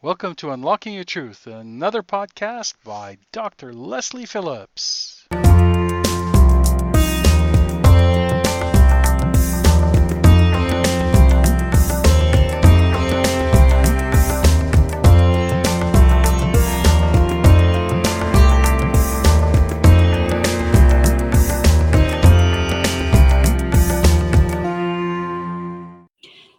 Welcome to Unlocking Your Truth, another podcast by Dr. Lesley Phillips.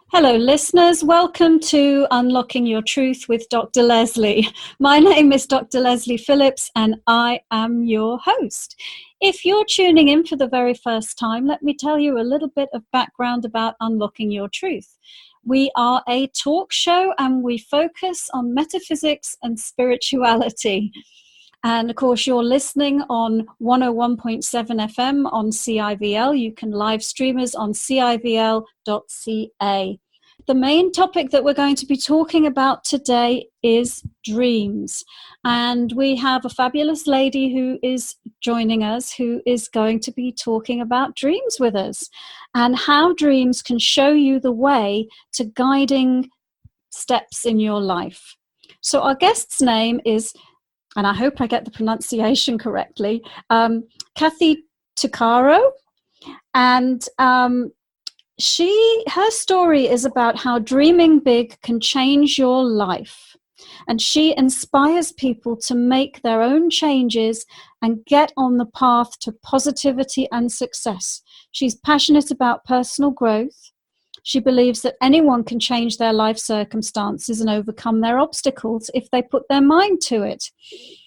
Hello, listeners. Welcome to Unlocking Your Truth with Dr. Lesley. My name is Dr. Lesley Phillips, and I am your host. If you're tuning in for the very first time, let me tell you a little bit of background about Unlocking Your Truth. We are a talk show, and we focus on metaphysics and spirituality. And of course, you're listening on 101.7 FM on CIVL. You can live stream us on civl.ca. The main topic that we're going to be talking about today is dreams. And we have a fabulous lady who is joining us who is going to be talking about dreams with us and how dreams can show you the way to guiding steps in your life. So our guest's name is, and I hope I get the pronunciation correctly, Kathy Tuccaro. And her story is about how dreaming big can change your life. And she inspires people to make their own changes and get on the path to positivity and success. She's passionate about personal growth. She believes that anyone can change their life circumstances and overcome their obstacles if they put their mind to it.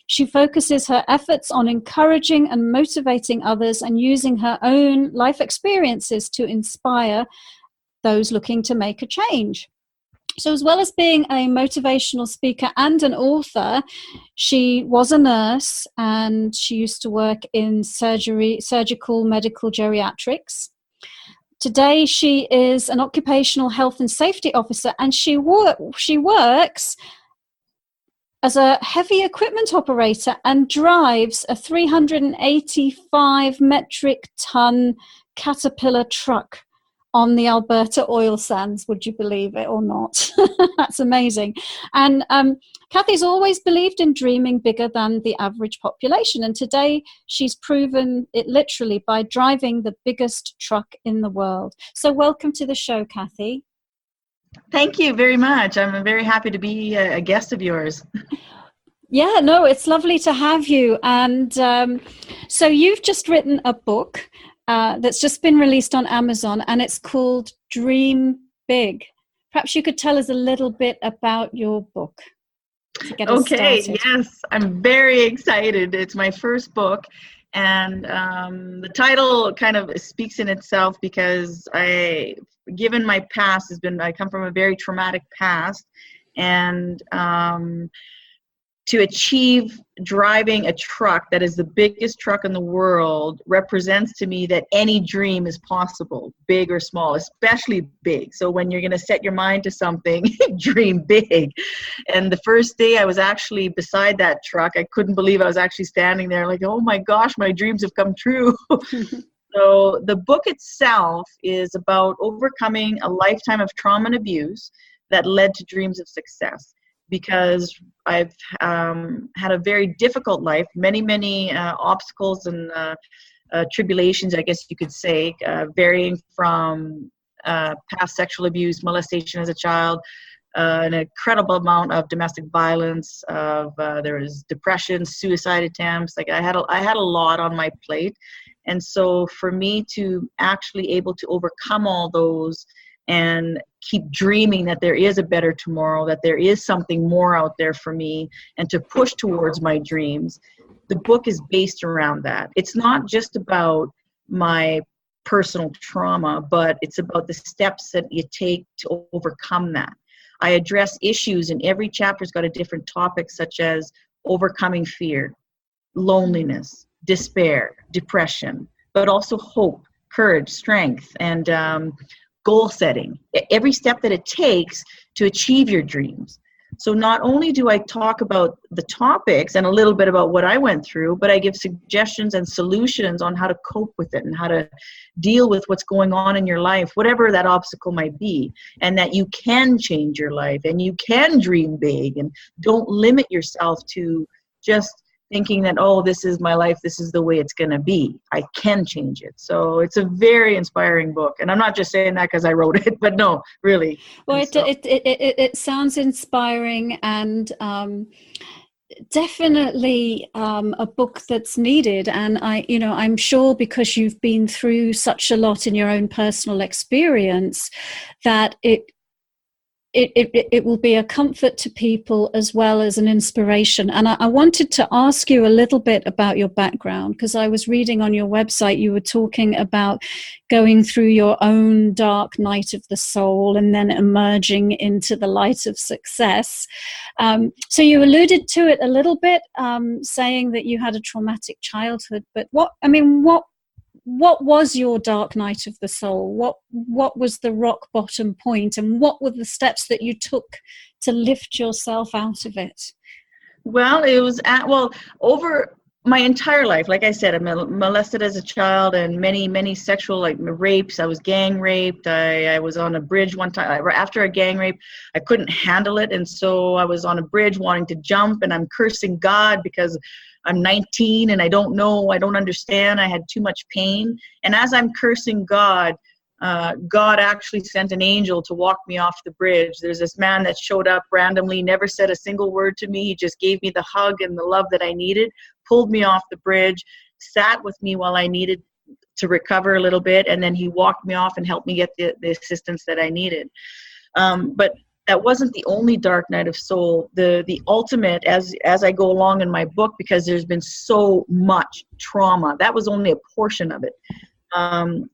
She focuses her efforts on encouraging and motivating others and using her own life experiences to inspire those looking to make a change. So as well as being a motivational speaker and an author, she was a nurse and she used to work in surgical medical geriatrics. Today, she is an occupational health and safety officer, and she works as a heavy equipment operator and drives a 385 metric ton Caterpillar truck on the Alberta oil sands. Would you believe it or not? That's amazing. And Kathy's always believed in dreaming bigger than the average population. And today she's proven it literally by driving the biggest truck in the world. So welcome to the show, Kathy. Thank you very much. I'm very happy to be a guest of yours. Yeah, no, it's lovely to have you. And so you've just written a book that's just been released on Amazon, and it's called Dream Big. Perhaps you could tell us a little bit about your book to get us started. Yes, I'm very excited. It's my first book, and the title kind of speaks in itself because given my past I come from a very traumatic past, and to achieve driving a truck that is the biggest truck in the world represents to me that any dream is possible, big or small, especially big. So when you're going to set your mind to something, dream big. And the first day I was actually beside that truck, I couldn't believe I was actually standing there like, oh my gosh, my dreams have come true. So the book itself is about overcoming a lifetime of trauma and abuse that led to dreams of success. Because I've had a very difficult life, many obstacles and tribulations, I guess you could say, varying from past sexual abuse, molestation as a child, an incredible amount of domestic violence, there was depression, suicide attempts. Like I had a lot on my plate. And so for me to actually able to overcome all those and keep dreaming that there is a better tomorrow, that there is something more out there for me, and to push towards my dreams. The book is based around that. It's not just about my personal trauma, but it's about the steps that you take to overcome that. I address issues, and every chapter's got a different topic, such as overcoming fear, loneliness, despair, depression, but also hope, courage, strength, and goal setting, every step that it takes to achieve your dreams. So not only do I talk about the topics and a little bit about what I went through, but I give suggestions and solutions on how to cope with it and how to deal with what's going on in your life, whatever that obstacle might be, and that you can change your life and you can dream big, and don't limit yourself to just thinking that, oh, this is my life, this is the way it's going to be. I can change it. So it's a very inspiring book. And I'm not just saying that because I wrote it, but no, really. Well, it sounds inspiring, and definitely a book that's needed. And I'm sure, because you've been through such a lot in your own personal experience, that it will be a comfort to people as well as an inspiration. And I wanted to ask you a little bit about your background, because I was reading on your website, you were talking about going through your own dark night of the soul and then emerging into the light of success. So you alluded to it a little bit, saying that you had a traumatic childhood, but what was your dark night of the soul? What was the rock bottom point, and what were the steps that you took to lift yourself out of it? Well, it was over my entire life. Like I said, I'm molested as a child, and many sexual rapes. I was gang raped. I was on a bridge one time. After a gang rape, I couldn't handle it, and so I was on a bridge wanting to jump, and I'm cursing God because I'm 19 and I don't know, I don't understand, I had too much pain. And as I'm cursing God, God actually sent an angel to walk me off the bridge. There's this man that showed up randomly, never said a single word to me. He just gave me the hug and the love that I needed, pulled me off the bridge, sat with me while I needed to recover a little bit, and then he walked me off and helped me get the assistance that I needed. But that wasn't the only dark night of soul. The ultimate, as I go along in my book, because there's been so much trauma, that was only a portion of it.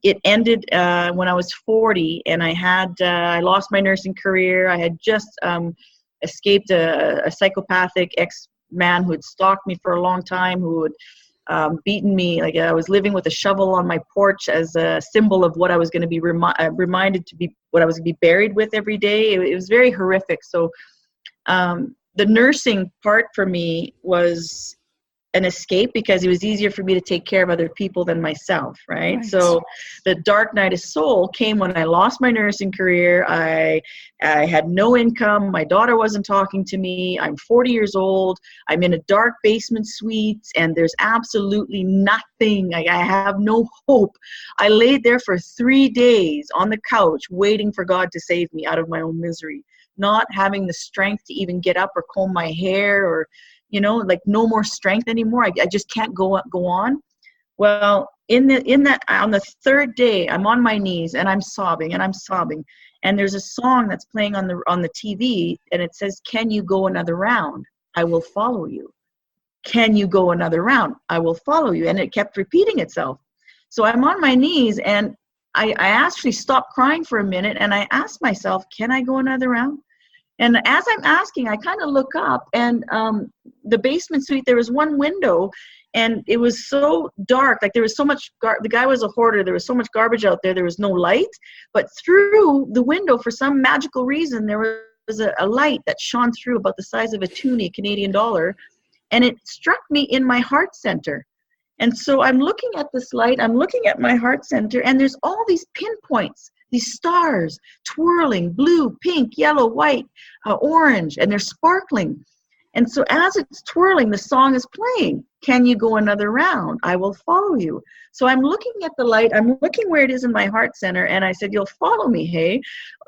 It ended when I was 40, and I lost my nursing career. I had just escaped a psychopathic ex-man who had stalked me for a long time, who had beaten me. Like, I was living with a shovel on my porch as a symbol of what I was going to be reminded to be, what I was going to be buried with every day. It was very horrific. So the nursing part for me was an escape, because it was easier for me to take care of other people than myself, right? So the dark night of soul came when I lost my nursing career. I had no income. My daughter wasn't talking to me. I'm 40 years old. I'm in a dark basement suite, and there's absolutely nothing. I have no hope. I laid there for 3 days on the couch waiting for God to save me out of my own misery, not having the strength to even get up or comb my hair, or no more strength anymore. I just can't go on. Well, on the third day, I'm on my knees and I'm sobbing. And there's a song that's playing on the TV, and it says, "Can you go another round? I will follow you. Can you go another round? I will follow you." And it kept repeating itself. So I'm on my knees, and I actually stopped crying for a minute, and I asked myself, can I go another round? And as I'm asking, I kind of look up, and the basement suite, there was one window, and it was so dark. Like, there was so much, the guy was a hoarder. There was so much garbage out there. There was no light. But through the window, for some magical reason, there was a light that shone through, about the size of a toonie, Canadian dollar. And it struck me in my heart center. And so I'm looking at this light. I'm looking at my heart center, and there's all these pinpoints, these stars twirling, blue, pink, yellow, white, orange, and they're sparkling. And so as it's twirling, the song is playing. Can you go another round? I will follow you. So I'm looking at the light. I'm looking where it is in my heart center. And I said, you'll follow me, hey?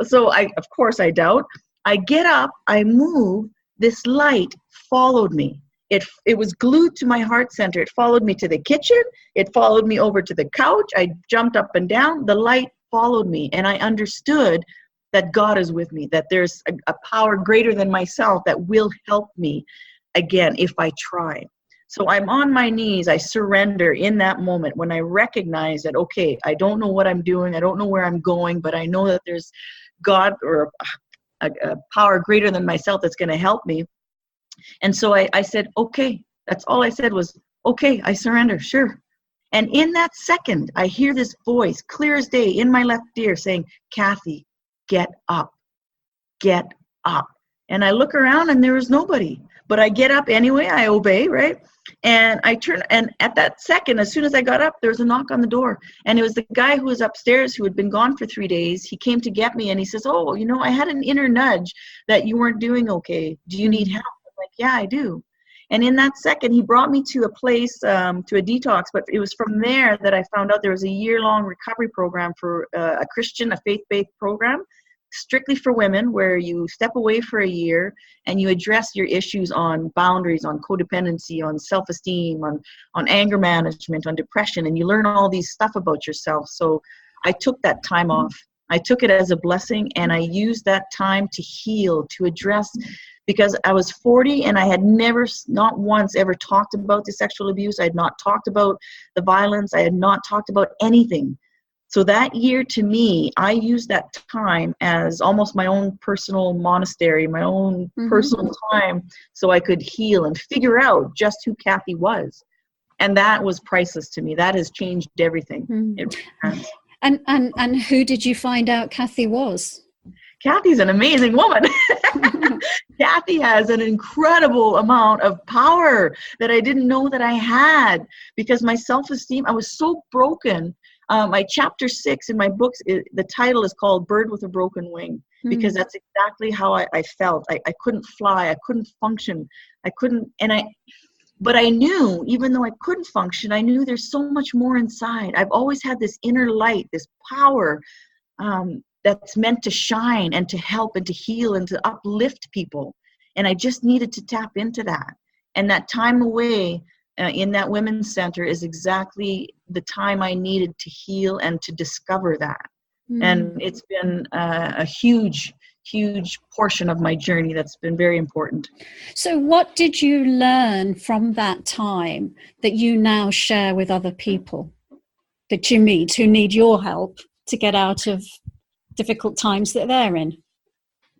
So of course I doubt. I get up, I move. This light followed me. It was glued to my heart center. It followed me to the kitchen. It followed me over to the couch. I jumped up and down. The light followed me. And I understood that God is with me, that there's a power greater than myself that will help me again if I try. So I'm on my knees. I surrender in that moment when I recognize that, okay, I don't know what I'm doing. I don't know where I'm going, but I know that there's God or a power greater than myself that's going to help me. And so I said, okay. That's all I said was, okay, I surrender, sure. And in that second, I hear this voice, clear as day, in my left ear saying, Kathy, get up, get up. And I look around and there was nobody. But I get up anyway, I obey, right? And I turn, and at that second, as soon as I got up, there was a knock on the door. And it was the guy who was upstairs who had been gone for 3 days. He came to get me and he says, oh, you know, I had an inner nudge that you weren't doing okay. Do you need help? I'm like, yeah, I do. And in that second, he brought me to a place, to a detox. But it was from there that I found out there was a year-long recovery program for a Christian, a faith-based program, strictly for women, where you step away for a year and you address your issues on boundaries, on codependency, on self-esteem, on anger management, on depression, and you learn all these stuff about yourself. So I took that time off. I took it as a blessing, and I used that time to heal, to address, because I was 40 and I had never, not once, ever talked about the sexual abuse. I had not talked about the violence. I had not talked about anything. So that year, to me, I used that time as almost my own personal monastery, my own personal time, so I could heal and figure out just who Kathy was. And that was priceless to me. That has changed everything. It has. And who did you find out Kathy was? Kathy's an amazing woman. Kathy has an incredible amount of power that I didn't know that I had, because my self-esteem, I was so broken. My chapter 6 in my books, the title is called Bird with a Broken Wing, because that's exactly how I felt. I couldn't fly. I couldn't function. I couldn't, but I knew, even though I couldn't function, I knew there's so much more inside. I've always had this inner light, this power that's meant to shine and to help and to heal and to uplift people. And I just needed to tap into that. And that time away in that women's center is exactly the time I needed to heal and to discover that. And it's been a huge portion of my journey that's been very important. So what did you learn from that time that you now share with other people that you meet who need your help to get out of difficult times that they're in?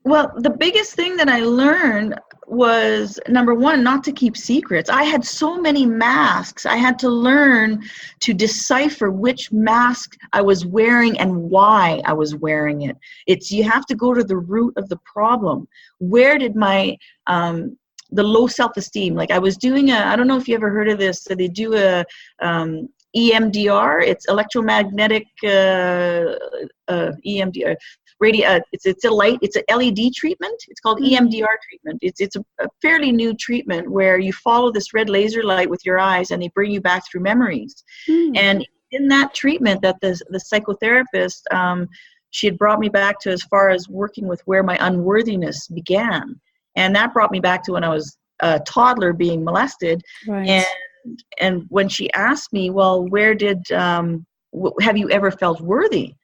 Well, the biggest thing that I learned was, number one, not to keep secrets. I had so many masks. I had to learn to decipher which mask I was wearing and why I was wearing it. You have to go to the root of the problem. Where did my the low self-esteem, like I was doing I don't know if you ever heard of this, so they do a EMDR, it's electromagnetic EMDR. It's a light, it's an LED treatment. It's called EMDR treatment. It's a fairly new treatment where you follow this red laser light with your eyes and they bring you back through memories. And in that treatment that the psychotherapist, she had brought me back to as far as working with where my unworthiness began. And that brought me back to when I was a toddler being molested. Right. And when she asked me, well, where did, have you ever felt worthy?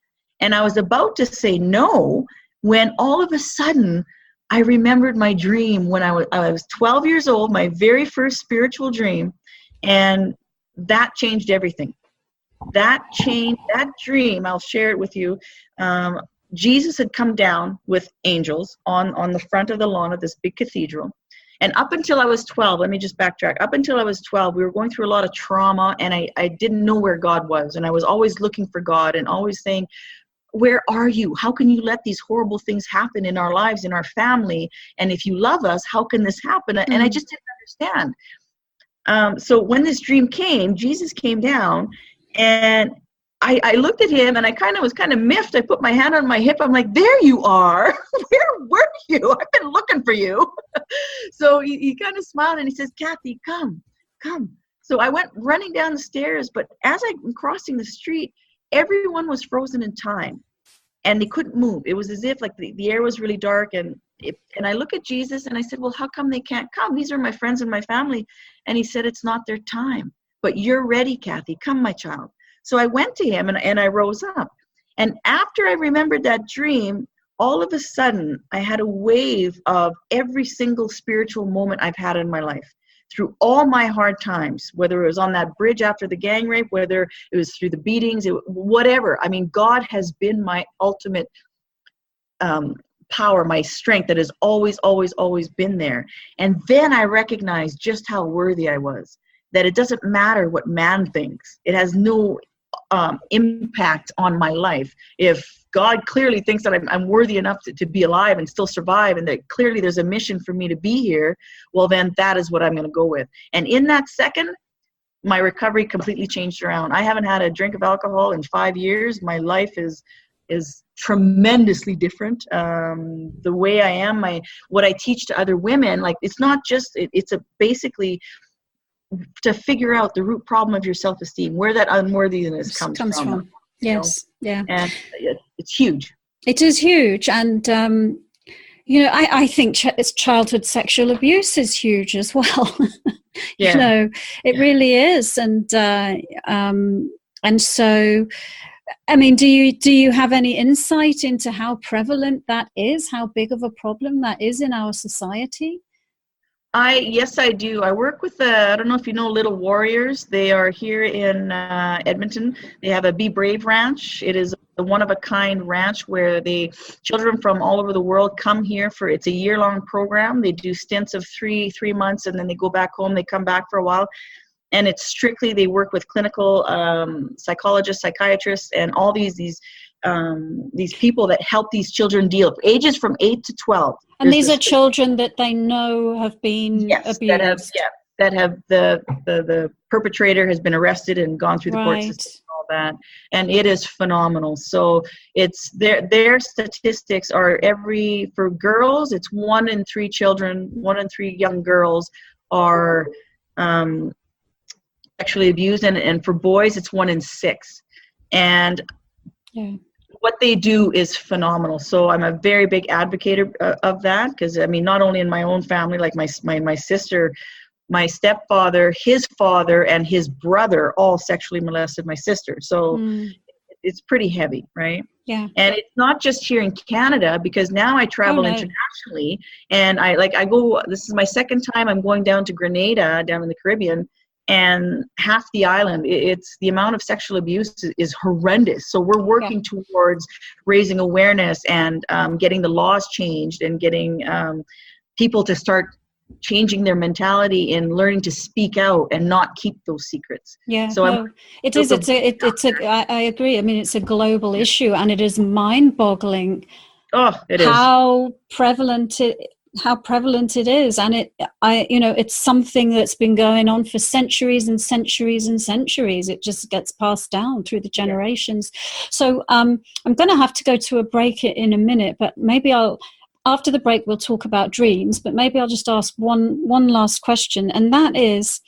And I was about to say no, when all of a sudden I remembered my dream when I was 12 years old, my very first spiritual dream, and that changed everything. That dream, I'll share it with you. Jesus had come down with angels on the front of the lawn of this big cathedral. And up until I was 12, let me just backtrack. Up until I was 12, we were going through a lot of trauma, and I didn't know where God was. And I was always looking for God and always saying, where are you? How can you let these horrible things happen in our lives, in our family? And if you love us, how can this happen? And I just didn't understand. So when this dream came, Jesus came down, and I looked at him, and I was kind of miffed. I put my hand on my hip. I'm like, there you are. Where were you? I've been looking for you. So he kind of smiled, and he says, Kathy, come. So I went running down the stairs, but as I'm crossing the street, everyone was frozen in time, and they couldn't move. It was as if like the air was really dark, and I look at Jesus, and I said, well, how come they can't come? These are my friends and my family. And he said, it's not their time, but you're ready, Kathy. Come, my child. So I went to him, and I rose up. And after I remembered that dream, all of a sudden, I had a wave of every single spiritual moment I've had in my life. Through all my hard times, whether it was on that bridge after the gang rape, whether it was through the beatings, whatever. I mean, God has been my ultimate power, my strength that has always, always, always been there. And then I recognized just how worthy I was, that it doesn't matter what man thinks. It has no impact on my life. If God clearly thinks that I'm worthy enough to be alive and still survive, and that clearly there's a mission for me to be here, well, then that is what I'm going to go with. And in that second, my recovery completely changed around. I haven't had a drink of alcohol in 5 years. My life is tremendously different. The way I am, what I teach to other women, like, it's not just, it's basically to figure out the root problem of your self-esteem, where that unworthiness comes from. Yes. Yeah. And it's huge. It is huge. And, I think it's childhood sexual abuse is huge as well. Yeah. It really is. And so, I mean, do you have any insight into how prevalent that is, how big of a problem that is in our society? Yes, I do. I work with I don't know if you know Little Warriors. They are here in Edmonton. They have a Be Brave ranch. It is a one-of-a-kind ranch where children from all over the world come here it's a year-long program. They do stints of three months, and then they go back home. They come back for a while. And it's strictly, they work with clinical psychologists, psychiatrists, and all these people that help these children deal, ages from 8 to 12. And these are children that they know have been abused. That have the perpetrator has been arrested and gone through the court system and all that. And it is phenomenal. So it's their statistics are for girls, it's 1 in 3 children, 1 in 3 young girls are sexually abused, and for boys it's 1 in 6. And what they do is phenomenal. So I'm a very big advocate of that, because I mean, not only in my own family, like my sister, my stepfather, his father, and his brother all sexually molested my sister. So it's pretty heavy, right? Yeah. And it's not just here in Canada, because now I travel internationally, and I go, this is my second time I'm going down to Grenada, down in the Caribbean, and half the island, it's the amount of sexual abuse is horrendous. So we're working towards raising awareness and getting the laws changed, and getting people to start changing their mentality and learning to speak out and not keep those secrets. Yeah, so I agree. I mean, it's a global issue, and it is mind-boggling. Oh, it is. How prevalent it is, and it's something that's been going on for centuries and centuries and centuries. It just gets passed down through the generations. So I'm going to have to go to a break in a minute, but maybe after the break we'll talk about dreams, but maybe I'll just ask one last question, and that is,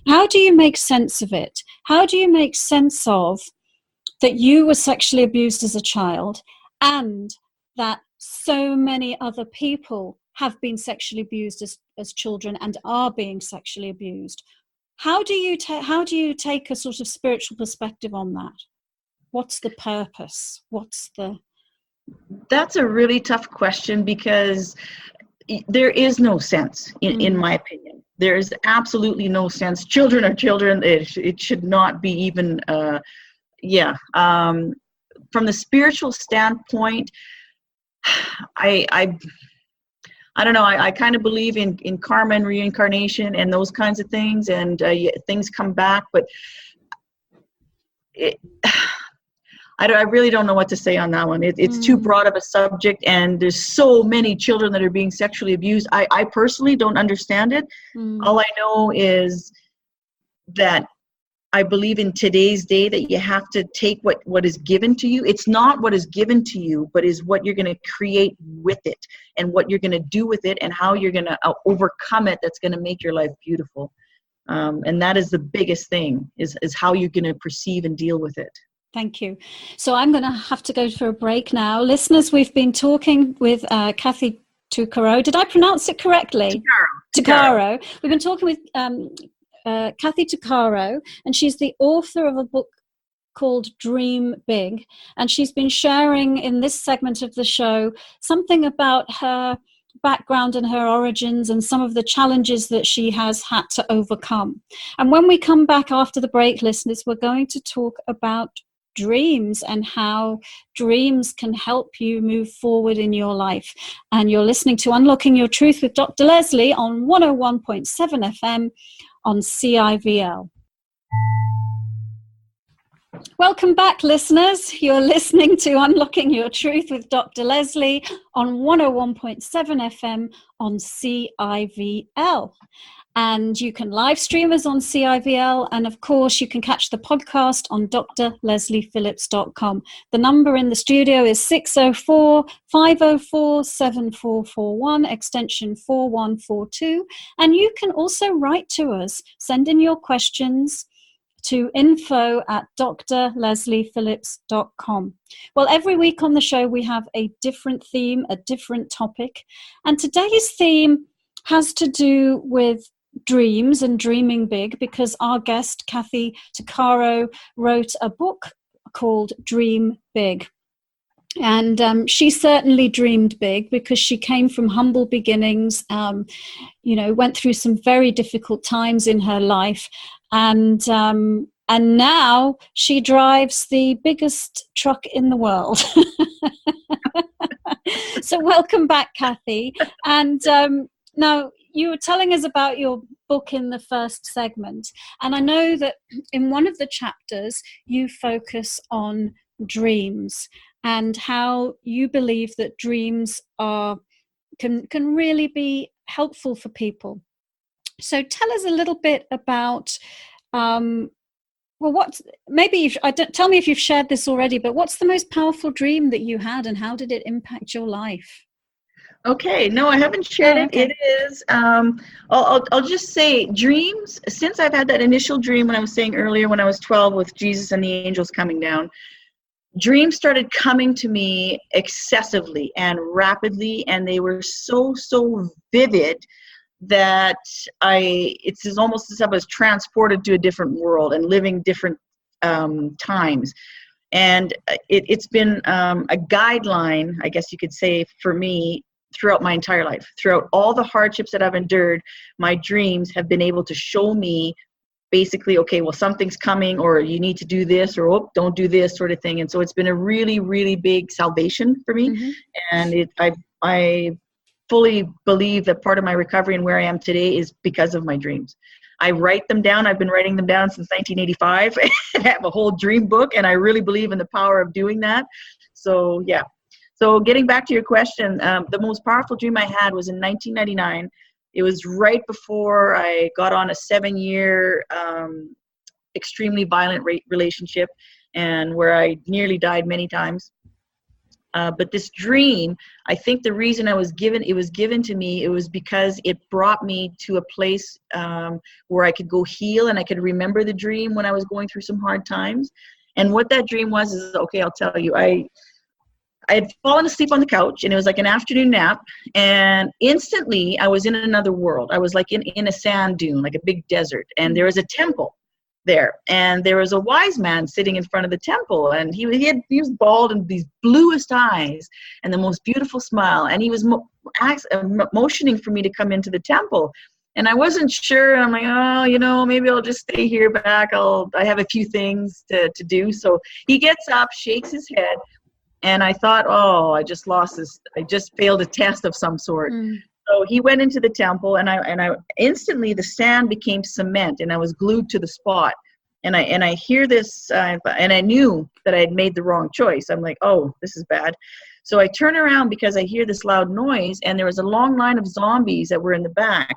how do you make sense of it? How do you make sense of that you were sexually abused as a child, and that so many other people have been sexually abused as children and are being sexually abused? How do you take a sort of spiritual perspective on that? What's the purpose? That's a really tough question, because there is no sense in my opinion. There is absolutely no sense. Children are children. It should not be even from the spiritual standpoint, I don't know. I kind of believe in karma and reincarnation and those kinds of things, and things come back. But I really don't know what to say on that one. It's too broad of a subject, and there's so many children that are being sexually abused. I personally don't understand it. All I know is that I believe in today's day that you have to take what is given to you. It's not what is given to you, but is what you're going to create with it, and what you're going to do with it, and how you're going to overcome it. That's going to make your life beautiful. And that is the biggest thing, is how you're going to perceive and deal with it. Thank you. So I'm going to have to go for a break now. Listeners, we've been talking with Kathy Tuccaro. Did I pronounce it correctly? Tuccaro. We've been talking with Kathy Tuccaro, and she's the author of a book called Dream Big. And she's been sharing in this segment of the show something about her background and her origins, and some of the challenges that she has had to overcome. And when we come back after the break, listeners, we're going to talk about dreams and how dreams can help you move forward in your life. And you're listening to Unlocking Your Truth with Dr. Lesley on 101.7 FM on CIVL. Welcome back, listeners. You're listening to Unlocking Your Truth with Dr. Lesley on 101.7 FM on CIVL. And you can live stream us on CIVL. And of course, you can catch the podcast on drlesleyphillips.com. The number in the studio is 604-504-7441, extension 4142. And you can also write to us. Send in your questions to info@drlesleyphillips.com. Well, every week on the show, we have a different theme, a different topic. And today's theme has to do with dreams and dreaming big, because our guest, Kathy Tuccaro, wrote a book called Dream Big. And she certainly dreamed big because she came from humble beginnings, went through some very difficult times in her life. And now she drives the biggest truck in the world. So welcome back, Kathy. And now you were telling us about your book in the first segment. And I know that in one of the chapters, you focus on dreams and how you believe that dreams can really be helpful for people. So tell us a little bit about, tell me if you've shared this already, but what's the most powerful dream that you had and how did it impact your life? Okay, no, I haven't shared it. Okay. It is, I'll just say dreams, since I've had that initial dream when I was saying earlier when I was 12 with Jesus and the angels coming down, dreams started coming to me excessively and rapidly, and they were so vivid that it's almost as if I was transported to a different world and living different times. And it's been a guideline, I guess you could say, for me throughout my entire life. Throughout all the hardships that I've endured, my dreams have been able to show me basically, okay, well, something's coming, or you need to do this, or oh, don't do this sort of thing. And so it's been a really, really big salvation for me. Mm-hmm. And I fully believe that part of my recovery and where I am today is because of my dreams. I write them down. I've been writing them down since 1985. I have a whole dream book, and I really believe in the power of doing that. So, yeah. So getting back to your question, the most powerful dream I had was in 1999. It was right before I got on a 7-year extremely violent relationship, and where I nearly died many times. But this dream, I think the reason it was given to me, it was because it brought me to a place where I could go heal, and I could remember the dream when I was going through some hard times. And what that dream was is, okay, I'll tell you. I had fallen asleep on the couch, and it was like an afternoon nap, and instantly I was in another world. I was like in a sand dune, like a big desert, and there was a temple there, and there was a wise man sitting in front of the temple, and he was bald and these bluest eyes and the most beautiful smile, and he was motioning for me to come into the temple. And I wasn't sure. I'm like, oh, maybe I'll just stay here back. I have a few things to do. So he gets up, shakes his head, and I thought, oh, I just failed a test of some sort. Mm. So he went into the temple, and I instantly the sand became cement, and I was glued to the spot. And I hear this, and I knew that I had made the wrong choice. I'm like, oh, this is bad. So I turn around because I hear this loud noise, and there was a long line of zombies that were in the back.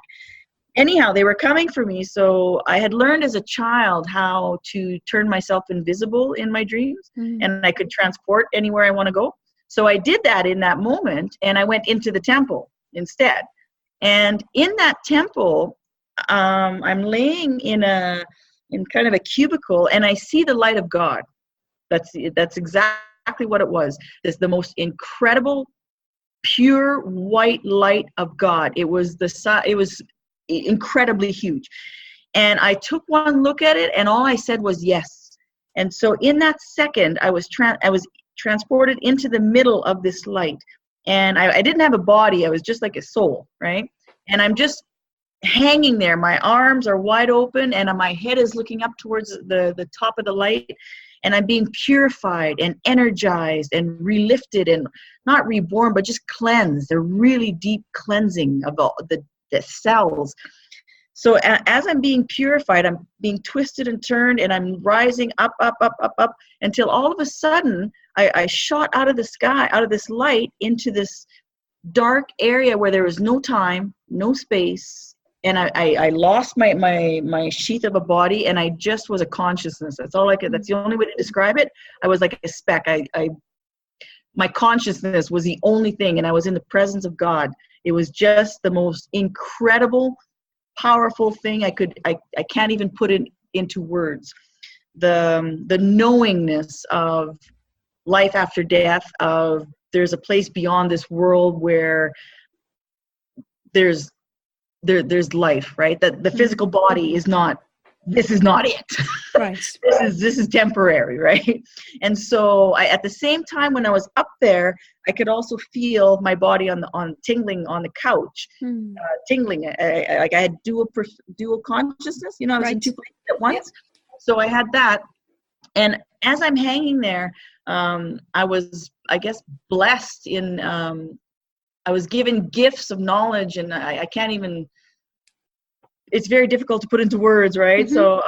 Anyhow, they were coming for me. So I had learned as a child how to turn myself invisible in my dreams, and I could transport anywhere I want to go. So I did that in that moment, and I went into the temple instead. And in that temple, I'm laying in kind of a cubicle, and I see the light of God. That's exactly what it was. It's the most incredible, pure white light of God. It was incredibly huge. And I took one look at it, and all I said was yes. And so in that second, I was transported into the middle of this light. And I didn't have a body. I was just like a soul, right? And I'm just hanging there. My arms are wide open, and my head is looking up towards the top of the light. And I'm being purified and energized and relifted, and not reborn, but just cleansed. A really deep cleansing of all the cells. So as I'm being purified, I'm being twisted and turned, and I'm rising up, up, up, up, up, until all of a sudden I shot out of the sky, out of this light, into this dark area where there was no time, no space, and I lost my sheath of a body, and I just was a consciousness. That's all I could. That's the only way to describe it. I was like a speck. My consciousness was the only thing, and I was in the presence of God. It was just the most incredible, powerful thing. I can't even put it into words. The knowingness of life after death, of there's a place beyond this world where there's life, right? That the physical body is not, this is not it. Right. this is temporary, right? And so at the same time when I was up there, I could also feel my body on tingling on the couch, tingling. I had dual consciousness, I was in two places at once. Yeah. So I had that, and as I'm hanging there, I was, I guess, blessed in. I was given gifts of knowledge, and I can't even. It's very difficult to put into words, right? Mm-hmm. So,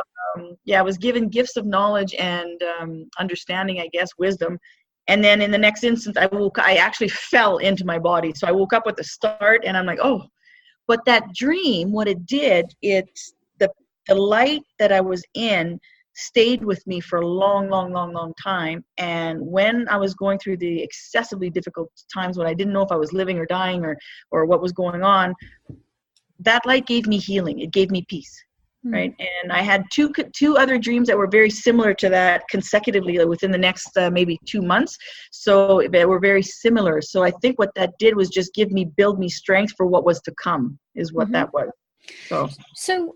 I was given gifts of knowledge and understanding, I guess, wisdom. And then in the next instant, I actually fell into my body. So I woke up with a start, and I'm like, oh. But that dream, what it did, it's the light that I was in stayed with me for a long, long, long, long time. And when I was going through the excessively difficult times when I didn't know if I was living or dying or what was going on, that light gave me healing. It gave me peace, right? And I had two other dreams that were very similar to that consecutively within the next maybe 2 months. So they were very similar. So I think what that did was just build me strength for what was to come, is what that was. So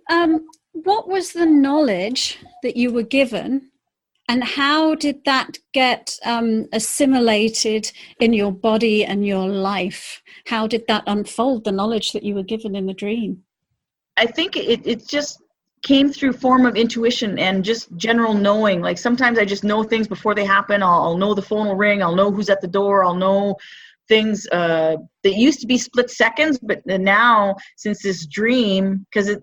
what was the knowledge that you were given, and how did that get assimilated in your body and your life? How did that unfold, the knowledge that you were given in the dream? I think it just came through form of intuition and just general knowing. Like sometimes I just know things before they happen. I'll know the phone will ring. I'll know who's at the door. I'll know things that used to be split seconds, but now since this dream, because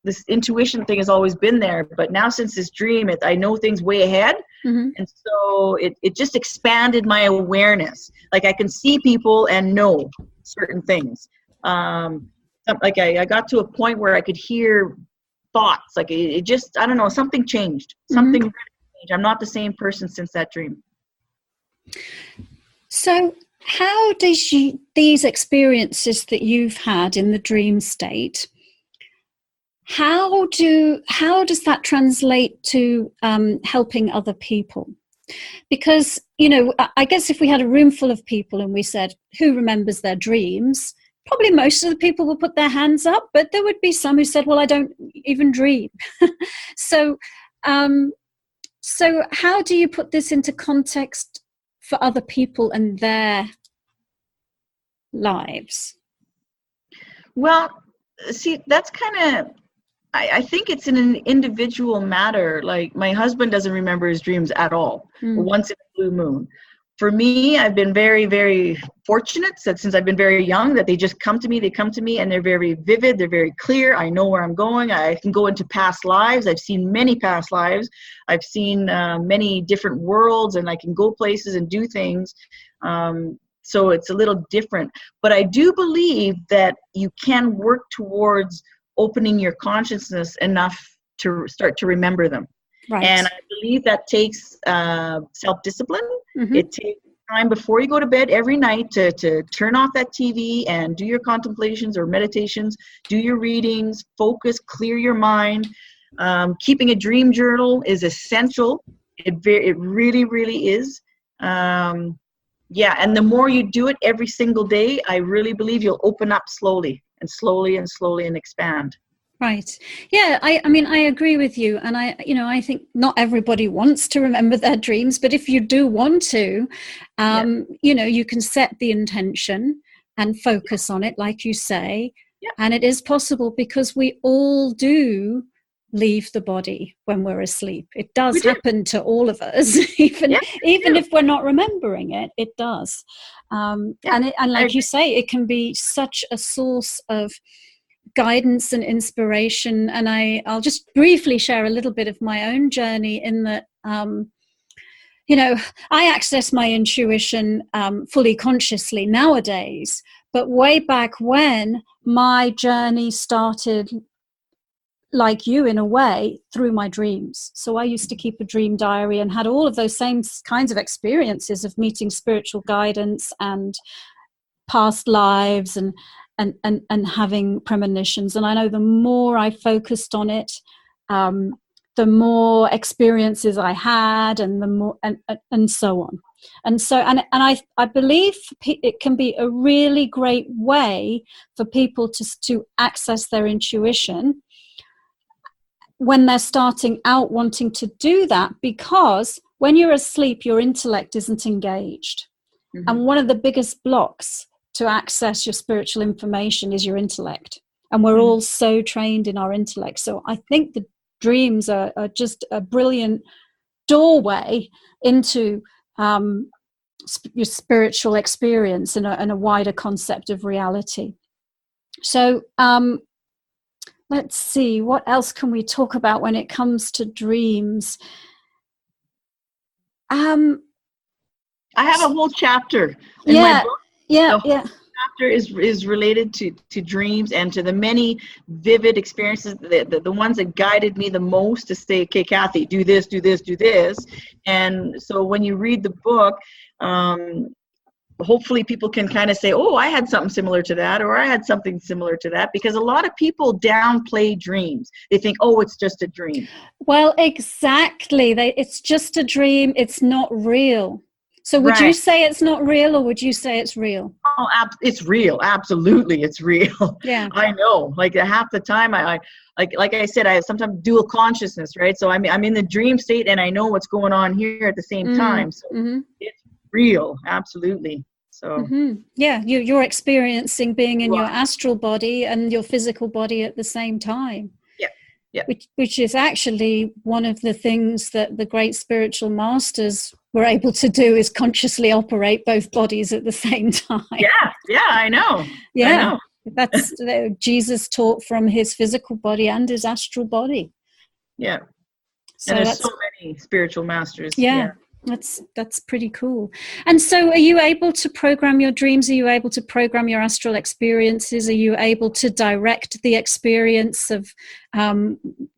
this intuition thing has always been there, but now since this dream, I know things way ahead. Mm-hmm. And so it just expanded my awareness. Like I can see people and know certain things. Like I got to a point where I could hear thoughts. Like it just, I don't know, something changed. Something really changed. I'm not the same person since that dream. So how does these experiences that you've had in the dream state, how does that translate to helping other people? Because, I guess if we had a room full of people and we said, who remembers their dreams? Probably most of the people will put their hands up, but there would be some who said, well, I don't even dream. So how do you put this into context for other people and their lives? Well, see, that's kind of, I think it's in an individual matter. Like my husband doesn't remember his dreams at all, once in a blue moon. For me, I've been very, very fortunate that since I've been very young that they just come to me and they're very vivid. They're very clear. I know where I'm going. I can go into past lives. I've seen many past lives. I've seen many different worlds, and I can go places and do things. So it's a little different. But I do believe that you can work towards opening your consciousness enough to start to remember them. Right. And I believe that takes self-discipline. Mm-hmm. It takes time before you go to bed every night to turn off that TV and do your contemplations or meditations, do your readings, focus, clear your mind. Keeping a dream journal is essential. It really, really is. And the more you do it every single day, I really believe you'll open up slowly and expand. Right. Yeah, I mean, I agree with you. And I think not everybody wants to remember their dreams, but if you do want to, you can set the intention and focus on it, like you say. Yeah. And it is possible because we all do leave the body when we're asleep. It does happen to all of us, even if we're not remembering it, it does. And like you say, it can be such a source of guidance and inspiration. And I'll just briefly share a little bit of my own journey in that, I access my intuition fully consciously nowadays. But way back when, my journey started, like you in a way, through my dreams. So I used to keep a dream diary and had all of those same kinds of experiences of meeting spiritual guidance and past lives and having premonitions. And I know the more I focused on it, the more experiences I had, and the more and so on. And so I believe it can be a really great way for people to access their intuition when they're starting out wanting to do that, because when you're asleep, your intellect isn't engaged. Mm-hmm. And one of the biggest blocks to access your spiritual information is your intellect. And we're all so trained in our intellect. So I think the dreams are just a brilliant doorway into your spiritual experience and a wider concept of reality. So let's see, what else can we talk about when it comes to dreams? I have a whole chapter in my book. Yeah. Chapter is related to dreams and to the many vivid experiences, the ones that guided me the most to say, okay, Kathy, do this, do this, do this. And so when you read the book, hopefully people can kind of say, oh, I had something similar to that, or I had something similar to that, because a lot of people downplay dreams. They think, oh, it's just a dream. Well, exactly. It's just a dream. It's not real. So would you say it's not real, or would you say it's real? Oh, it's real. Absolutely, it's real. Yeah. I know. Like half the time, like I said, I have sometimes dual consciousness, right? So I'm in the dream state, and I know what's going on here at the same time. So it's real, absolutely. So yeah, you're experiencing being in your astral body and your physical body at the same time. Yeah. Which is actually one of the things that the great spiritual masters were able to do, is consciously operate both bodies at the same time. Yeah, I know. Yeah, I know. That's Jesus taught from his physical body and his astral body. Yeah. So and there's so many spiritual masters. Yeah. That's pretty cool. And so are you able to program your dreams? Are you able to program your astral experiences? Are you able to direct the experience of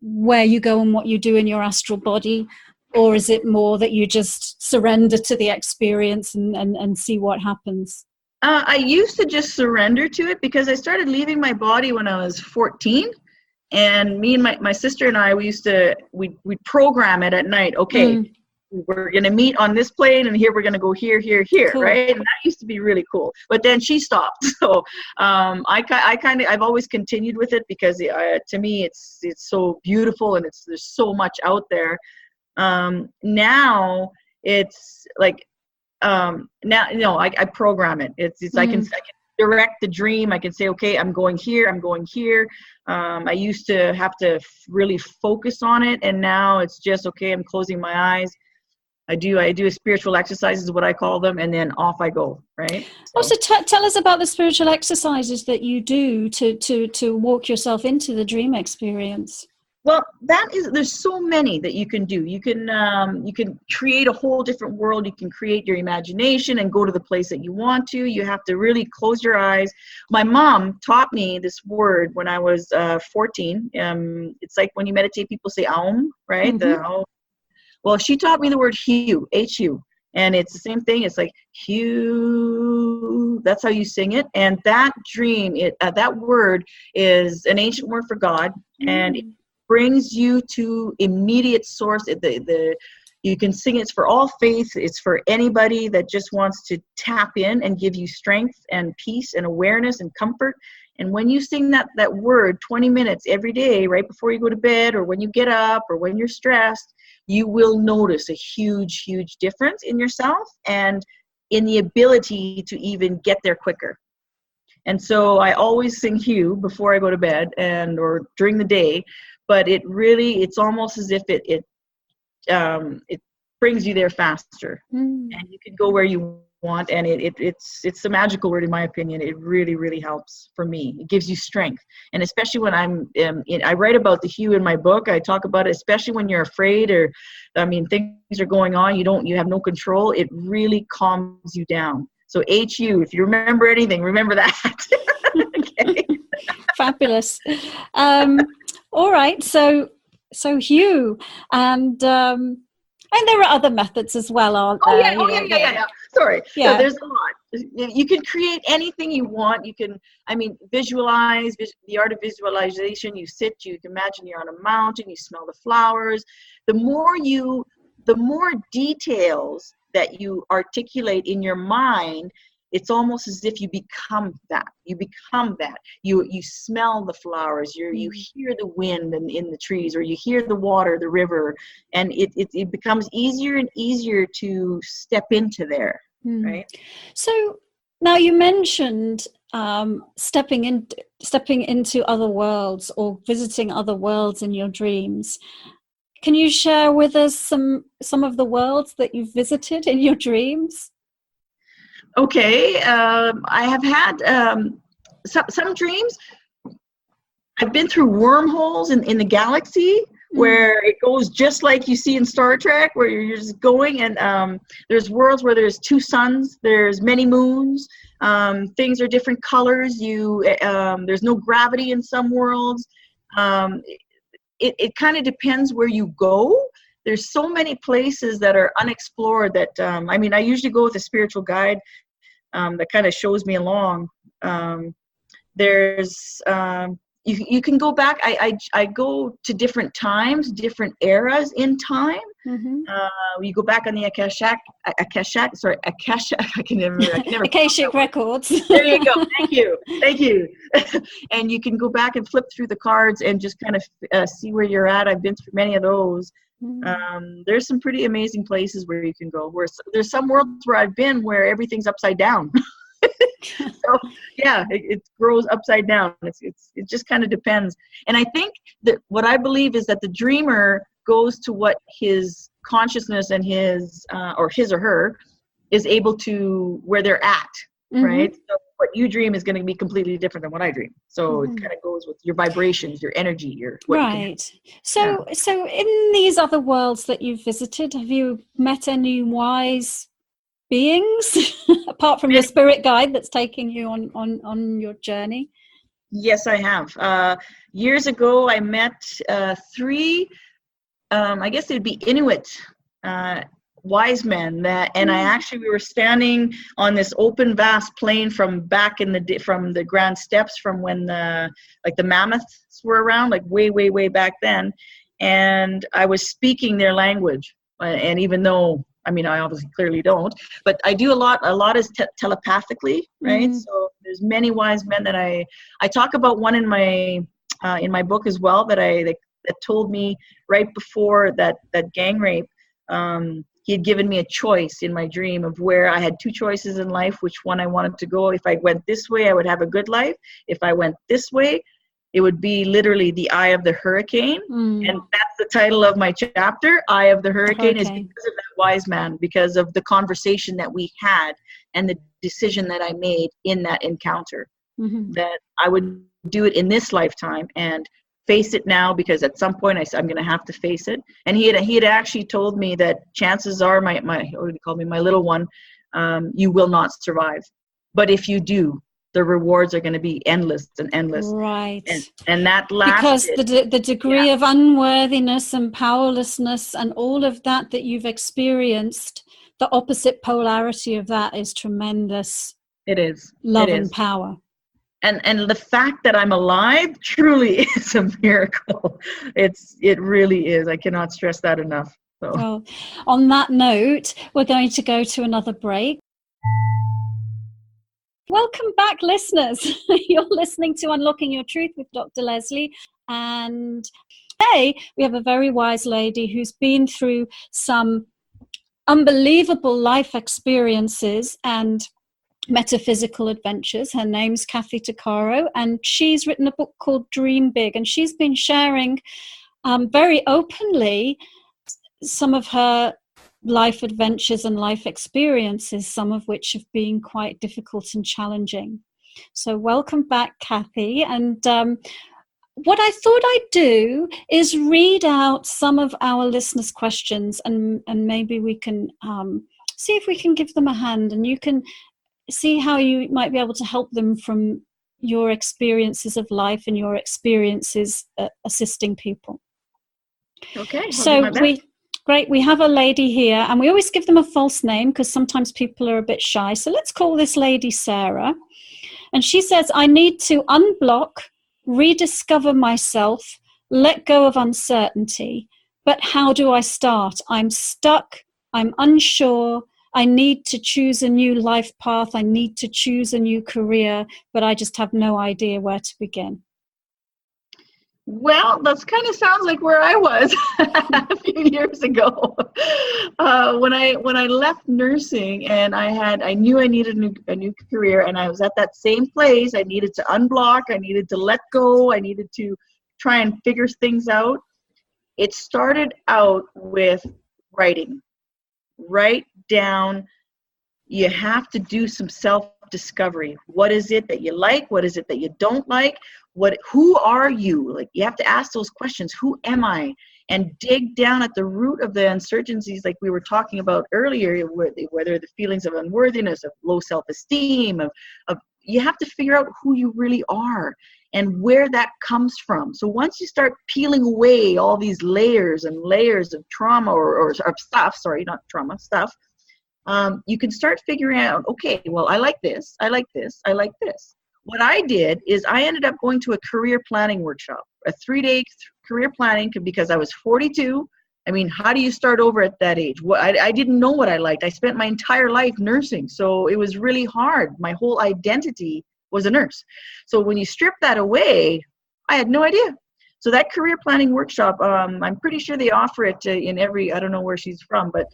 where you go and what you do in your astral body? Or is it more that you just surrender to the experience and see what happens? I used to just surrender to it, because I started leaving my body when I was 14. And me and my sister and I, we'd program it at night. Okay. We're going to meet on this plane, and here we're going to go here, cool. Right? And that used to be really cool. But then she stopped. So I've always continued with it, because to me it's so beautiful, and there's so much out there. Now it's like I program it. It's I can direct the dream. I can say, okay, I'm going here. I used to have to really focus on it, and now it's just, okay, I'm closing my eyes. I do a spiritual exercises, what I call them, and then off I go, right? So tell us about the spiritual exercises that you do to walk yourself into the dream experience. Well, there's so many that you can do. You can create a whole different world. You can create your imagination and go to the place that you want to. You have to really close your eyes. My mom taught me this word when I was 14. It's like when you meditate, people say Aum, right? Well, she taught me the word Hu, H-U, and it's the same thing. It's like Hu. That's how you sing it. And that dream, that word is an ancient word for God, and it brings you to immediate source. You can sing it. It's for all faiths. It's for anybody that just wants to tap in and give you strength and peace and awareness and comfort. And when you sing that word 20 minutes every day, right before you go to bed, or when you get up, or when you're stressed, you will notice a huge, huge difference in yourself and in the ability to even get there quicker. And so I always sing Hugh before I go to bed or during the day, but it's almost as if it brings you there faster, and you can go where you want, and it's the magical word, in my opinion. It really, really helps for me. It gives you strength, and especially when I write about the hue in my book. I talk about it, especially when you're afraid, or things are going on, you have no control. It really calms you down. So HU, if you remember anything, remember that. Okay. Fabulous. All right, so hue, and there are other methods as well, aren't there? Yeah. Sorry. Yeah. No, there's a lot. You can create anything you want. You can, visualize, the art of visualization. You sit, you can imagine you're on a mountain, you smell the flowers. The more details that you articulate in your mind, it's almost as if you become that. You smell the flowers, you hear the wind in the trees, or you hear the water, the river, and it becomes easier and easier to step into there, right? So now you mentioned stepping into other worlds, or visiting other worlds in your dreams. Can you share with us some of the worlds that you've visited in your dreams? Okay, I have had some dreams. I've been through wormholes in the galaxy, where it goes just like you see in Star Trek, where you're just going, and there's worlds where there's 2 suns, there's many moons, things are different colors. There's no gravity in some worlds. It kind of depends where you go. There's so many places that are unexplored that, I usually go with a spiritual guide that kind of shows me along. You can go back. I go to different times, different eras in time. You go back on the Akashic, I can never Akashic records. There you go. Thank you. And you can go back and flip through the cards and just kind of see where you're at. I've been through many of those. There's some pretty amazing places where you can go. There's some worlds where I've been where everything's upside down. So yeah, it grows upside down. It just kind of depends. And I think that what I believe is that the dreamer goes to what his consciousness and his or her is able to, where they're at, right? So what you dream is going to be completely different than what I dream. So it kind of goes with your vibrations, your energy, right. So in these other worlds that you've visited, have you met any wise beings apart from your spirit guide that's taking you on your journey? Yes, I have. Years ago, I met 3, I guess they'd be Inuit wise men, we were standing on this open, vast plain from the Grand Steppes, from when the mammoths were around, like way back then, and I was speaking their language, and even though I obviously clearly don't, but I do a lot is telepathically, right? So there's many wise men that I talk about. One in my book as well, that told me right before that gang rape, he had given me a choice in my dream of where I had 2 choices in life, which one I wanted to go. If I went this way, I would have a good life. If I went this way, it would be literally the eye of the hurricane. And that's the title of my chapter. Eye of the Hurricane is because of that wise man, because of the conversation that we had and the decision that I made in that encounter, that I would do it in this lifetime and face it now, because at some point I'm going to have to face it. And he had actually told me that chances are, my what he called me, my little one, you will not survive. But if you do, the rewards are going to be endless and endless. Right. And that lasted. Because the degree of unworthiness and powerlessness and all of that you've experienced, the opposite polarity of that is tremendous. It is. Love and power. And the fact that I'm alive truly is a miracle. It really is. I cannot stress that enough. So. Well, on that note, we're going to go to another break. Welcome back, listeners. You're listening to Unlocking Your Truth with Dr. Lesley. And today we have a very wise lady who's been through some unbelievable life experiences and metaphysical adventures. Her name's Tuccaro, and she's written a book called Dream Big, and she's been sharing very openly some of her life adventures and life experiences, some of which have been quite difficult and challenging. So welcome back, Kathy. And what I thought I'd do is read out some of our listeners' questions, and maybe we can see if we can give them a hand, and you can see how you might be able to help them from your experiences of life and your experiences assisting people. Okay. So we have a lady here, and we always give them a false name because sometimes people are a bit shy. So let's call this lady Sarah. And she says, I need to unblock, rediscover myself, let go of uncertainty. But how do I start? I'm stuck. I'm unsure. I need to choose a new life path. I need to choose a new career, but I just have no idea where to begin. Well, that's kind of sounds like where I was a few years ago. When I left nursing, and I knew I needed a new career, and I was at that same place. I needed to unblock. I needed to let go. I needed to try and figure things out. It started out with writing. Write down. You have to do some self-discovery. What is it that you like? What is it that you don't like? Who are you? Like, you have to ask those questions. Who am I? And dig down at the root of the uncertainties, like we were talking about earlier, whether the feelings of unworthiness, of low self-esteem, of you have to figure out who you really are and where that comes from. So once you start peeling away all these layers and layers of trauma or stuff, sorry, not trauma, stuff, you can start figuring out, okay, well, I like this, I like this, I like this. What I did is I ended up going to a career planning workshop, a 3-day career planning, because I was 42. I mean, how do you start over at that age? I didn't know what I liked. I spent my entire life nursing, so it was really hard. My whole identity was a nurse. So when you strip that away, I had no idea. So that career planning workshop, I'm pretty sure they offer it in every, I don't know where she's from, but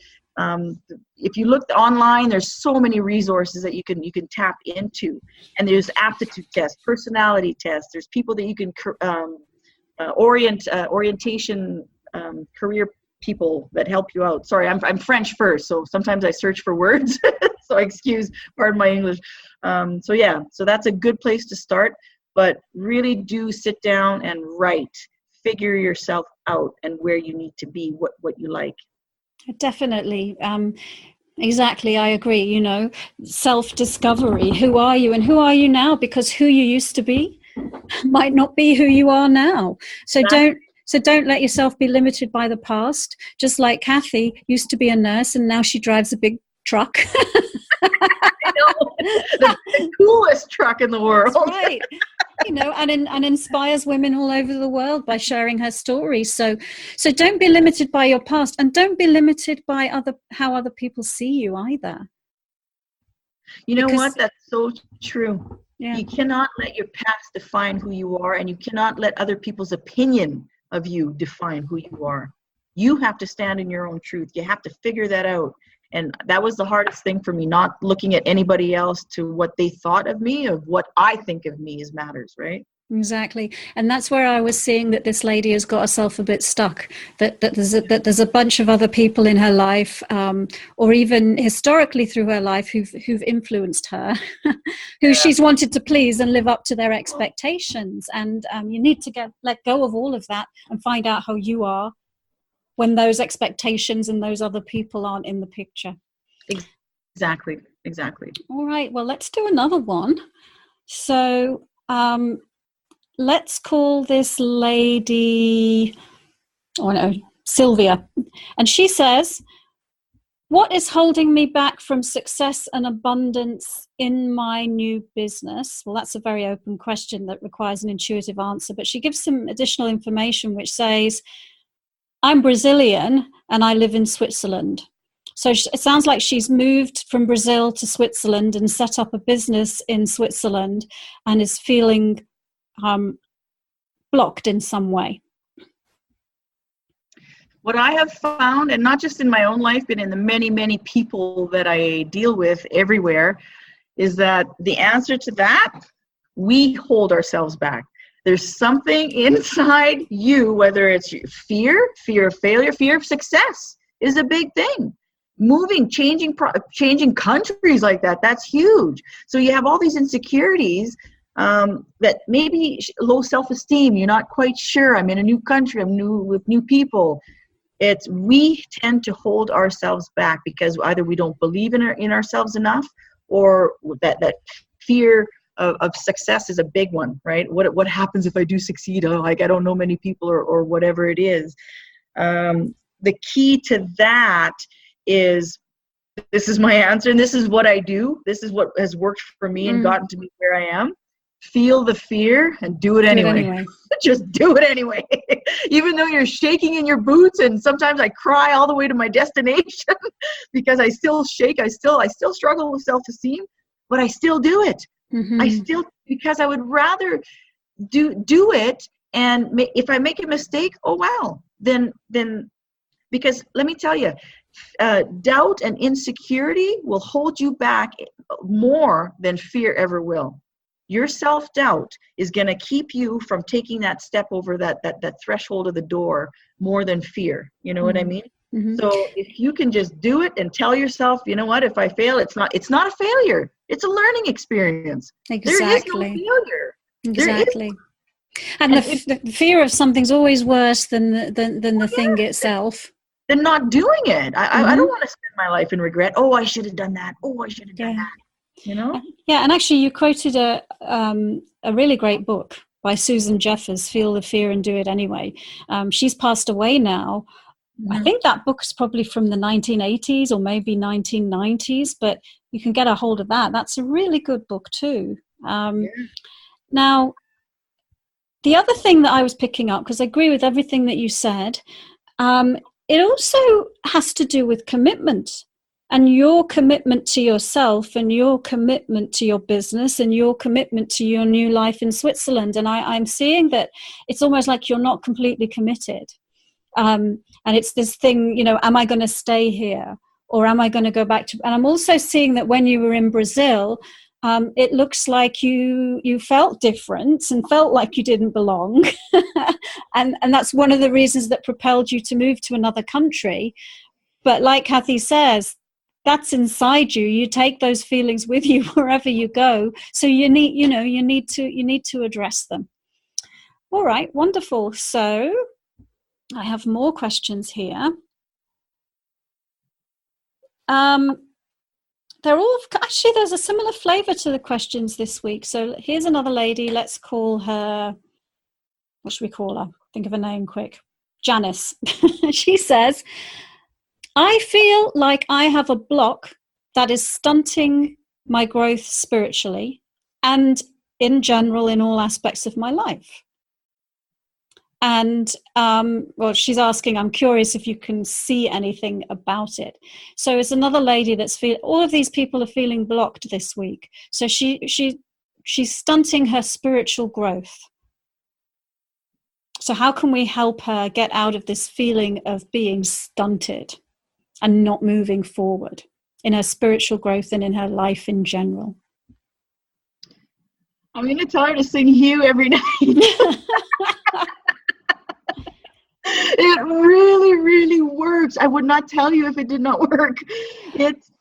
if you look online, there's so many resources that you can tap into. And there's aptitude tests, personality tests. There's people that you can orientation career people that help you out. Sorry, I'm French first, so sometimes I search for words. So pardon my English. So that's a good place to start. But really do sit down and write. Figure yourself out and where you need to be, what you like. Definitely. Exactly. I agree. You know, self-discovery. Who are you and who are you now? Because who you used to be might not be who you are now. So don't let yourself be limited by the past. Just like Kathy used to be a nurse and now she drives a big truck. I know. The coolest truck in the world. That's right. You know, and inspires women all over the world by sharing her story. So don't be limited by your past, and don't be limited by how other people see you either. You know what? That's so true. Yeah. You cannot let your past define who you are, and you cannot let other people's opinion of you define who you are. You have to stand in your own truth. You have to figure that out. And that was the hardest thing for me, not looking at anybody else to what they thought of me, of what I think of me as matters, right? Exactly. And that's where I was seeing that this lady has got herself a bit stuck, that there's a bunch of other people in her life, or even historically through her life who've influenced her, who she's wanted to please and live up to their expectations. And you need to let go of all of that and find out how you are when those expectations and those other people aren't in the picture. Exactly. All right, well, let's do another one. So let's call this lady, Sylvia. And she says, what is holding me back from success and abundance in my new business? Well, that's a very open question that requires an intuitive answer, but she gives some additional information which says, I'm Brazilian and I live in Switzerland. So it sounds like she's moved from Brazil to Switzerland and set up a business in Switzerland and is feeling blocked in some way. What I have found, and not just in my own life, but in the many, many people that I deal with everywhere, is that the answer to that, we hold ourselves back. There's something inside you, whether it's fear of failure, fear of success is a big thing. changing countries like that, that's huge. So you have all these insecurities, that maybe low self-esteem, you're not quite sure, I'm in a new country, I'm new with new people. We tend to hold ourselves back because either we don't believe in ourselves enough, or that fear of success is a big one, right? What happens if I do succeed? Oh, like, I don't know many people, or whatever it is. The key to that is, this is my answer, and this is what I do. This is what has worked for me and gotten to me where I am. Feel the fear and do it anyway. Just do it anyway. Even though you're shaking in your boots, and sometimes I cry all the way to my destination because I still shake. I still struggle with self-esteem, but I still do it. Because I would rather do it, and if I make a mistake, oh well, then because let me tell you, doubt and insecurity will hold you back more than fear ever will. Your self-doubt is going to keep you from taking that step over that threshold of the door more than fear. You know what I mean? So if you can just do it and tell yourself, you know what, if I fail, it's not a failure. It's a learning experience. Exactly. There is no failure. Exactly. And the fear of something's always worse than the thing itself. Than not doing it. I don't want to spend my life in regret. Oh, I should have done that. Oh, I should have done that. You know? Yeah, and actually you quoted a really great book by Susan Jeffers, Feel the Fear and Do It Anyway. She's passed away now. I think that book's probably from the 1980s or maybe 1990s, but you can get a hold of that. That's a really good book too. Now, the other thing that I was picking up, because I agree with everything that you said, it also has to do with commitment. And your commitment to yourself, and your commitment to your business, and your commitment to your new life in Switzerland. And I'm seeing that it's almost like you're not completely committed. And it's this thing, you know, am I going to stay here, or am I going to go back to? And I'm also seeing that when you were in Brazil, it looks like you felt different and felt like you didn't belong. and that's one of the reasons that propelled you to move to another country. But like Kathy says, that's inside you. You take those feelings with you wherever you go. So you need to address them. All right, wonderful. So I have more questions here. They're all actually, there's a similar flavor to the questions this week. So here's another lady. Let's call her, what should we call her? Think of a name quick. Janice. She says, I feel like I have a block that is stunting my growth spiritually and in general in all aspects of my life. And well, she's asking, I'm curious if you can see anything about it. So it's another lady that's all of these people are feeling blocked this week. So she's stunting her spiritual growth. So how can we help her get out of this feeling of being stunted and not moving forward in her spiritual growth and in her life in general? I'm going to tell her to sing Hugh every night. It really, really works. I would not tell you if it did not work. It's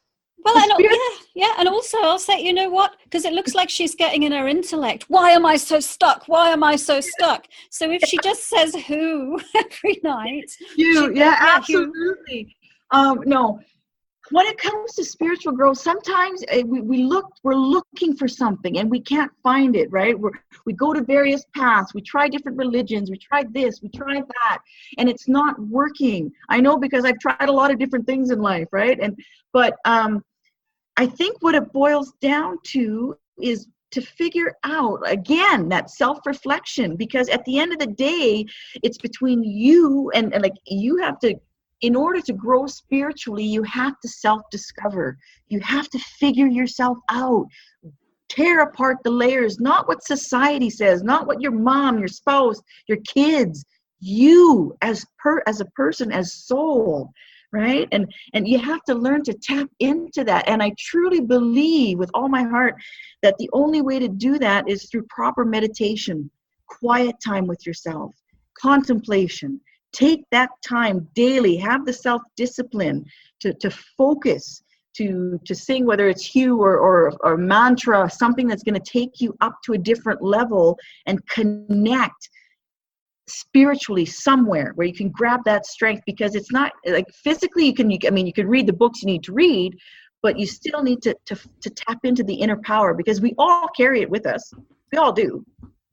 and also I'll say, you know what? Because it looks like she's getting in her intellect. Why am I so stuck? Why am I so stuck? So if she just says who every night, absolutely. No. When it comes to spiritual growth, sometimes we're looking for something and we can't find it, right? We go to various paths. We try different religions. We tried this, we tried that, and it's not working. I know because I've tried a lot of different things in life, right? But I think what it boils down to is to figure out, again, that self-reflection, because at the end of the day, it's between you and like you have to. In order to grow spiritually, you have to self-discover. You have to figure yourself out. Tear apart the layers, not what society says, not what your mom, your spouse, your kids, you as a person, as soul, right? And you have to learn to tap into that. And I truly believe with all my heart that the only way to do that is through proper meditation, quiet time with yourself, contemplation, Take that time daily, have the self-discipline to focus, to sing, whether it's hue or mantra, something that's going to take you up to a different level and connect spiritually somewhere where you can grab that strength, because it's not like physically you can read the books you need to read, but you still need to tap into the inner power, because we all carry it with us. We all do.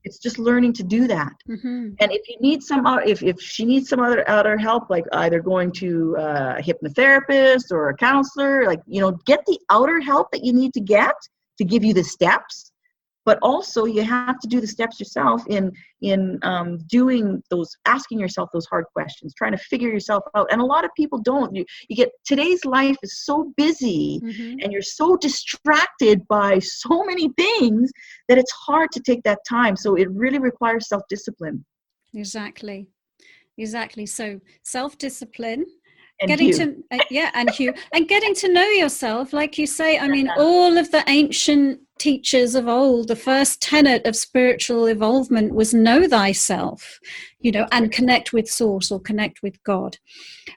It's just learning to do that. Mm-hmm. And if you need if she needs some other help, like either going to a hypnotherapist or a counselor, like, get the outer help that you need to get to give you the steps. But also you have to do the steps yourself in doing those, asking yourself those hard questions, trying to figure yourself out. And a lot of people don't. You get, today's life is so busy, Mm-hmm. and you're so distracted by so many things that it's hard to take that time. So it really requires self-discipline. Exactly. So self-discipline, And getting you. and getting to know yourself, like you say. I mean, all of the ancient teachers of old, the first tenet of spiritual evolvement was know thyself, and connect with source or connect with God.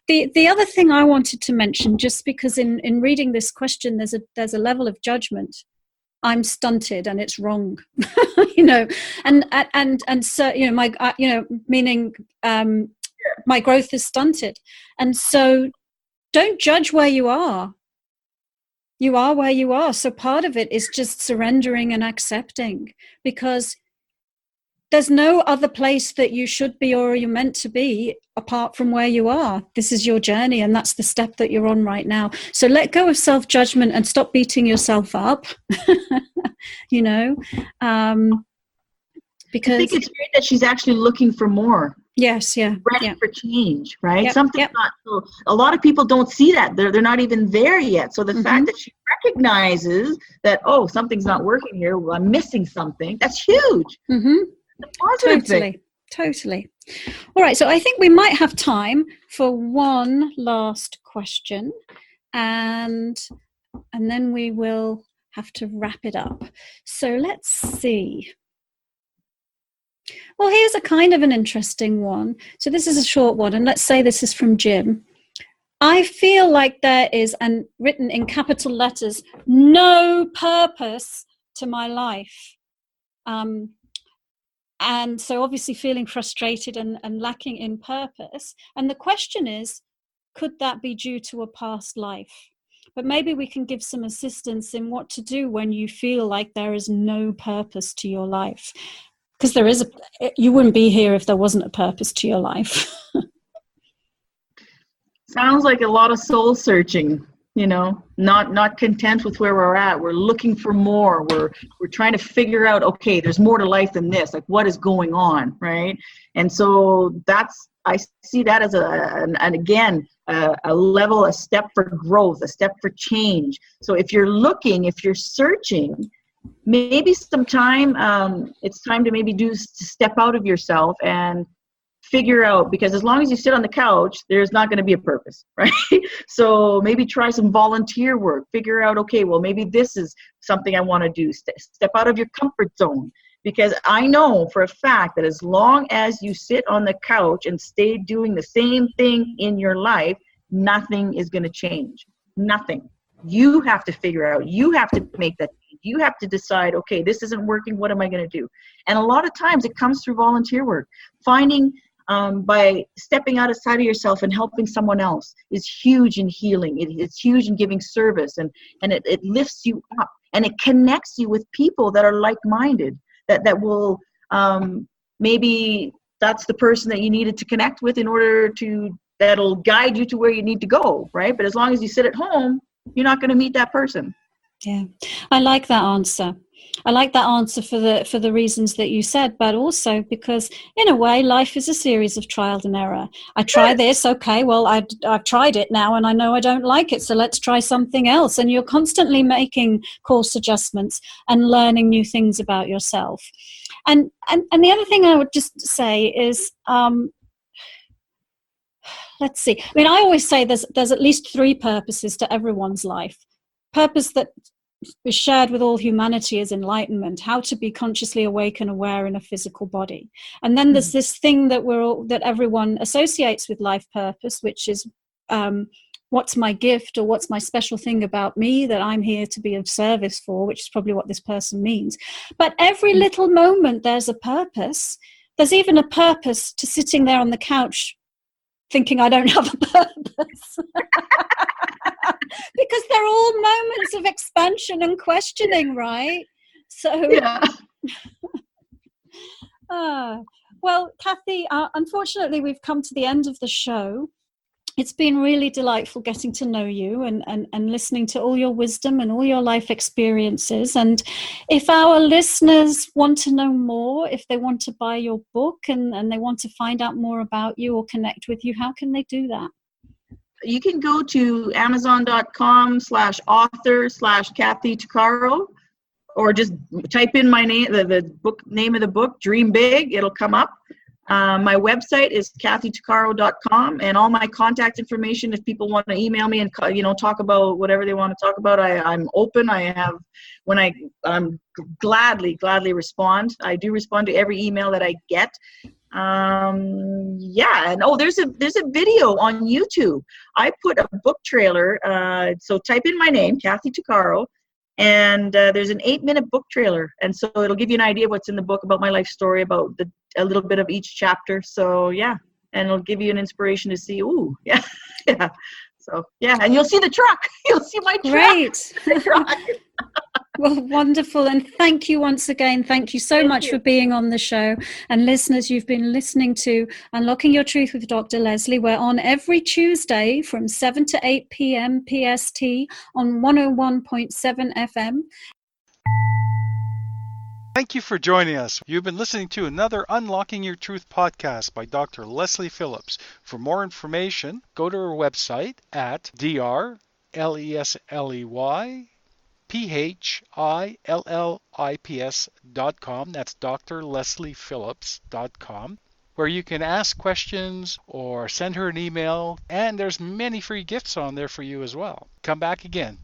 The other thing I wanted to mention, just because in reading this question, there's a level of judgment. I'm stunted and it's wrong, and so my meaning my growth is stunted, and so don't judge where you are. You are where you are. So part of it is just surrendering and accepting, because there's no other place that you should be or you're meant to be apart from where you are. This is your journey, and that's the step that you're on right now. So let go of self-judgment and stop beating yourself up, because I think it's great that she's actually looking for more. Yes, yeah. Ready for change, right? Yep, Something's yep. not. So a lot of people don't see that. They're not even there yet. So the fact that she recognizes that, oh, something's not working here, well, I'm missing something, that's huge. Mm-hmm. It's a positive thing. Totally. All right, so I think we might have time for one last question, and then we will have to wrap it up. So let's see. Well, here's a kind of an interesting one. So this is a short one, and let's say this is from Jim. I feel like there is, and written in capital letters, no purpose to my life. And so obviously feeling frustrated and lacking in purpose. And the question is, could that be due to a past life? But maybe we can give some assistance in what to do when you feel like there is no purpose to your life. Because you wouldn't be here if there wasn't a purpose to your life. Sounds like a lot of soul searching, not content with where we're at. We're looking for more. We're trying to figure out, okay, there's more to life than this. Like, what is going on, right? And so I see that as a level, a step for growth, a step for change. So if you're searching, maybe sometime it's time to maybe to step out of yourself and figure out, because as long as you sit on the couch, there's not going to be a purpose, right? So maybe try some volunteer work, figure out, okay, well, maybe this is something I want to do. Step out of your comfort zone, because I know for a fact that as long as you sit on the couch and stay doing the same thing in your life, nothing is going to change. Nothing. You have to figure out, you have to make that, you have to decide, okay, this isn't working, what am I going to do? And a lot of times it comes through volunteer work. Finding, by stepping outside of yourself and helping someone else is huge in healing. It's huge in giving service, and it lifts you up, and it connects you with people that are like-minded, that will, maybe that's the person that you needed to connect with that'll guide you to where you need to go, right? But as long as you sit at home, you're not going to meet that person. Yeah, I like that answer. I like that answer for the reasons that you said, but also because in a way life is a series of trial and error. I try this, okay, well I've tried it now and I know I don't like it, so let's try something else. And you're constantly making course adjustments and learning new things about yourself. And the other thing I would just say is, let's see. I mean, I always say there's at least 3 purposes to everyone's life. Purpose that is shared with all humanity as enlightenment, how to be consciously awake and aware in a physical body. And then there's this thing that everyone associates with life purpose, which is what's my gift, or what's my special thing about me that I'm here to be of service for, which is probably what this person means. But every little moment there's a purpose. There's even a purpose to sitting there on the couch thinking I don't have a purpose. Because they're all moments of expansion and questioning, right? So, Yeah. Well, Kathy, unfortunately, we've come to the end of the show. It's been really delightful getting to know you and listening to all your wisdom and all your life experiences. And if our listeners want to know more, if they want to buy your book and they want to find out more about you or connect with you, how can they do that? You can go to amazon.com/author/Kathy Tuccaro, or just type in my name, the book name of the book, Dream Big. It'll come up. My website is kathytuccaro.com, and all my contact information, if people want to email me and talk about whatever they want to talk about, I'm open. I'm gladly respond. I do respond to every email that I get. And there's a video on YouTube. I put a book trailer, so type in my name, Kathy Tuccaro, and there's an 8-minute book trailer, and so it'll give you an idea of what's in the book, about my life story, about a little bit of each chapter. So and it'll give you an inspiration to see. Yeah. So and you'll see the truck. You'll see my truck. Great. Well, wonderful. And thank you once again. Thank you so much for being on the show. And listeners, you've been listening to Unlocking Your Truth with Dr. Lesley. We're on every Tuesday from 7 to 8 p.m. PST on 101.7 FM. Thank you for joining us. You've been listening to another Unlocking Your Truth podcast by Dr. Lesley Phillips. For more information, go to our website at drlesleyphillips.com. That's drlesleyphillips.com, where you can ask questions or send her an email, and there's many free gifts on there for you as well. Come back again.